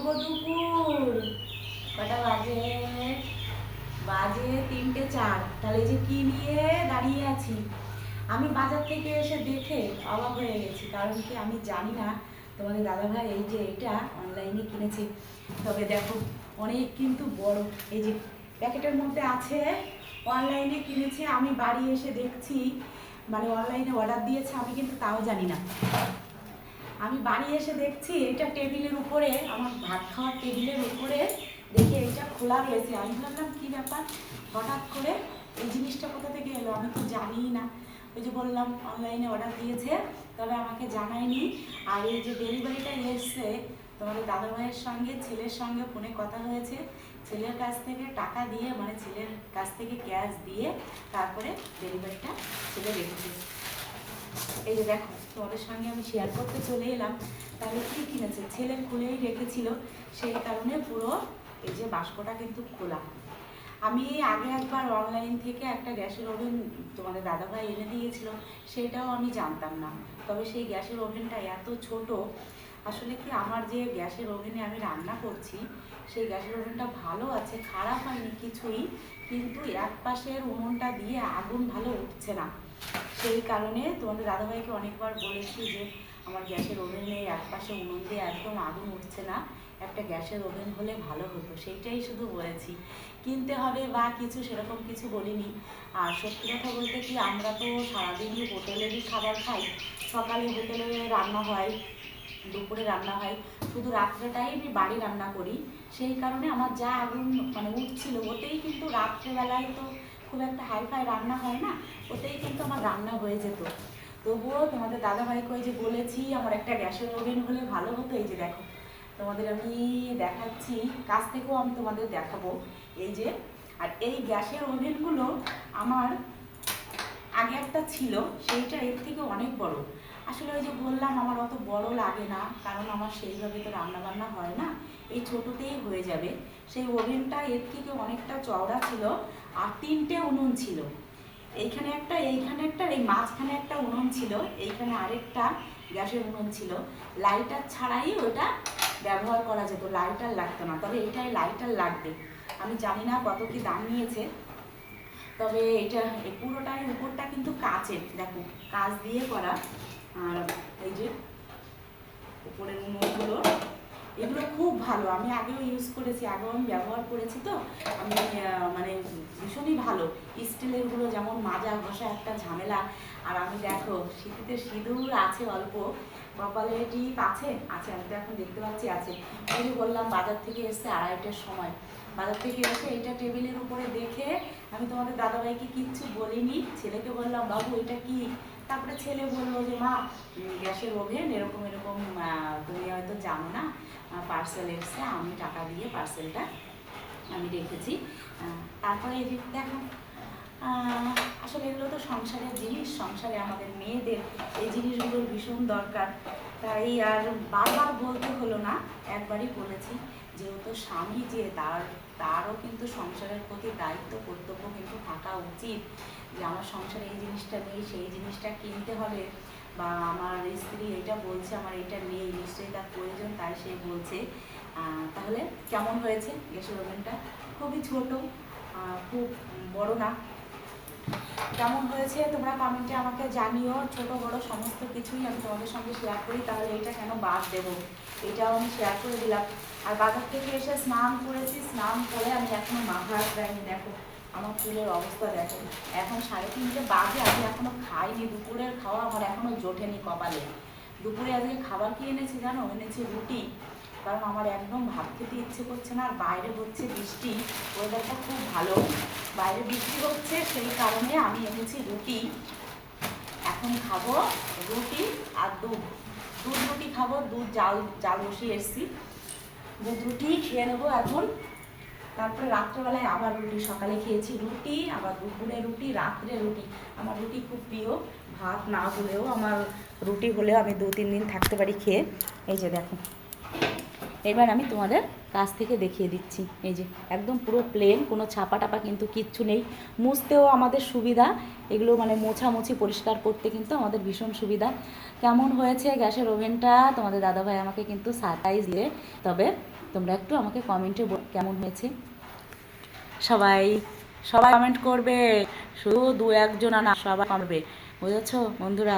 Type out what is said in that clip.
শুভ দুপুর। কটা বাজে? বাজে 3টে 4। তাহলে এই যে কি নিয়ে দাঁড়িয়ে আছি, আমি বাজার থেকে এসে দেখে অবাক হয়ে গেছি। কারণ কি, আমি জানি না তোমাদের দাদাভাই এই যে এটা অনলাইনে কিনেছে। তবে দেখো, অনেক কিন্তু বড়। এই যে প্যাকেটের মধ্যে আছে অনলাইনে কিনেছে। আমি বাড়ি এসে দেখছি, মানে অনলাইনে অর্ডার দিয়েছে, আমি কিন্তু তাও জানি না। আমি বাড়ি এসে দেখছি এটা টেবিলের উপরে, আমার ভাত খাওয়ার টেবিলের উপরে দেখে এটা খোলা রয়েছে। আমি ভাবলাম কি ব্যাপার, হঠাৎ করে এই জিনিসটা কোথা থেকে এলো, আমি তো জানিই না। ওই যে বললাম অনলাইনে অর্ডার দিয়েছে, তবে আমাকে জানায়নি। আর এই যে ডেলিভারিটা এসছে, তোমাদের দাদাভাইয়ের সঙ্গে ছেলের সঙ্গে ফোনে কথা হয়েছে, ছেলের কাছ থেকে টাকা দিয়ে, মানে ছেলের কাছ থেকে ক্যাশ দিয়ে তারপরে ডেলিভারিটা ছেলে রেখেছে। এই যে দেখো, তোমাদের সঙ্গে আমি শেয়ার করতে চলে এলাম। তাহলে কি কিনেছে, ছেলে খুলেই রেখেছিল, সেই কারণে পুরো এই যে বাস্কটা কিন্তু খোলা। আমি আগে একবার অনলাইন থেকে একটা গ্যাসের ওভেন তোমাদের দাদাভাই এনে দিয়েছিল, সেটাও আমি জানতাম না। তবে সেই গ্যাসের ওভেনটা এত ছোট, আসলে কি, আমার যে গ্যাসের ওভেনে আমি রান্না করছি সেই গ্যাসের ওভেনটা ভালো আছে, খারাপ হয়নি কিছুই, কিন্তু এক পাশের উনুনটা দিয়ে আগুন ভালো উঠছে না। সেই কারণে তোমাদের দাদাভাইকে অনেকবার বলেছি যে আমার গ্যাসের ওভেনে এক পাশে উনুন দিয়ে একদম আগুন উঠছে না, একটা গ্যাসের ওভেন হলে ভালো হতো, সেইটাই শুধু বলেছি। কিনতে হবে বা কিছু সেরকম কিছু বলিনি। আর সত্যি কথা বলতে কি, আমরা তো সারাদিনই হোটেলেরই খাবার খাই। সকালে হোটেলে রান্না হয়, দুপুরে রান্না হয়, শুধু রাত্রেটাই আমি বাড়ি রান্না করি। সেই কারণে আমার যা আগুন মানে উঠছিল ওতেই কিন্তু, রাত্রেবেলায় তো খুব একটা হাইফাই রান্না হয় না, ওতেই কিন্তু আমার রান্না হয়ে যেত। তবুও তোমাদের দাদাভাইকে ওই যে বলেছি আমার একটা গ্যাসের ওভেন হলে ভালো হতো। এই যে দেখো, তোমাদের আমি দেখাচ্ছি, কাছ থেকেও আমি তোমাদের দেখাবো। এই যে, আর এই গ্যাসের ওভেনগুলো আমার আগে একটা ছিল, সেইটা এর থেকে অনেক বড়। আসলে ওই যে বললাম আমার অত বড় লাগে না, কারণ আমার সেইভাবে তো রান্না বান্না হয় না, এই ছোটোতেই হয়ে যাবে। সেই ওভেনটা এর থেকে অনেকটা চওড়া ছিল, আর 3টে উনুন ছিল। এইখানে একটা, এইখানে একটা, এই মাঝখানে একটা উনুন ছিল, এইখানে আরেকটা গ্যাসের উনুন ছিল। লাইটার ছাড়াই ওটা ব্যবহার করা যেত, লাইটার লাগতো না। তবে এটাই লাইটার লাগবে। আমি জানি না কত কি দাম নিয়েছে, তবে এটা পুরোটাই উপরটা কিন্তু কাচের, দেখো কাচ দিয়ে করা। আর এই যে উপরের উনুনগুলো, এগুলো খুব ভালো, আমি আগেও ইউজ করেছি, আগেও আমি ব্যবহার করেছি, তো আমি মানে ভীষণই ভালো। স্টিলেরগুলো যেমন মাজা ঘষা একটা ঝামেলা। আর আমি দেখো শীতে সিঁদুর আছে অল্প, কপালে টিপ আছে, আমি তো এখন দেখতে পাচ্ছি আছে। আমি বললাম বাজার থেকে এসে 2:30টার সময়, বাজার থেকে এসে এটা টেবিলের উপরে দেখে আমি তোমাদের দাদাভাইকে কিচ্ছু বলিনি, ছেলেকে বললাম বাবু এটা কি। তারপরে ছেলে বললো যে মা, গ্যাসের ওভেন এরকম এরকম, তুমি হয়তো জানো না, পার্সেল এসছে, আমি টাকা দিয়ে পার্সেলটা আমি রেখেছি। তারপরে এই যে দেখো, আসলে এগুলো তো সংসারের জিনিস, সংসারে আমাদের মেয়েদের এই জিনিসগুলোর ভীষণ দরকার। তাই আর বারবার বলতে হলো না, একবারই বলেছি। যেহেতু স্বামী, যে তারও কিন্তু সংসারের প্রতি দায়িত্ব কর্তব্য কিন্তু থাকা উচিত, যে আমার সংসারে এই জিনিসটা নেই, সেই জিনিসটা কিনতে হবে, বা আমার স্ত্রী এটা বলছে আমার এটা নেই, নিশ্চয়ই তার প্রয়োজন, তাই সে বলছে। তাহলে কেমন হয়েছে গ্যাসের ওভেনটা? খুবই ছোট, খুব বড় না। কেমন হয়েছে তোমরা কমেন্টে আমাকে জানিও। ছোট বড় সমস্ত কিছুই আমি তোমাদের সঙ্গে শেয়ার করি, তাহলে এটা কেন বাদ দেবো, এটাও আমি শেয়ার করে দিলাম। আর বাজার থেকে এসে স্নান করেছি, স্নান করে আমি এখনো মাথা দেয়নি। দেখো আমার চুলের অবস্থা দেখো, এখন 3:30 বাজে, আমি এখনো খাইনি, দুপুরের খাওয়া আমার এখনো জোটেনি কপালে। দুপুরে আজকে খাবার কি এনেছি জানো? এনেছি রুটি, কারণ আমার একদম ভাত খেতে ইচ্ছে করছে না। আর বাইরে হচ্ছে বৃষ্টি, ওয়েদারটা খুব ভালো, বাইরে বৃষ্টি হচ্ছে, সেই কারণে আমি এনেছি রুটি। এখন খাবো রুটি আর দুধ রুটি খাবো, দুধ জাল বসিয়ে এসছি, দুধ রুটি খেয়ে নেবো এখন। তারপরে রাত্রেবেলায় আবার রুটি, সকালে খেয়েছি রুটি, আবার দুপুরে রুটি, রাত্রে রুটি। আমার রুটি খুব প্রিয়, ভাত না হলেও আমার রুটি হলেও আমি 2-3 দিন থাকতে পারি খেয়ে। এই যে দেখো, এবার আমি তোমাদের কাছ থেকে দেখিয়ে দিচ্ছি। এই যে একদম পুরো প্লেন, কোনো ছাপা টাপা কিন্তু কিচ্ছু নেই। মুছতেও আমাদের সুবিধা, এগুলো মানে মোছামুছি পরিষ্কার করতে কিন্তু আমাদের ভীষণ সুবিধা। কেমন হয়েছে গ্যাসের ওভেনটা তোমাদের দাদাভাই আমাকে কিন্তু সারপ্রাইজ দিয়ে, তবে তোমরা একটু আমাকে কমেন্টে কেমন হয়েছে। সবাই সবাই কমেন্ট করবে, শুধু দু একজন না, সবাই করবে, বুঝেছো বন্ধুরা।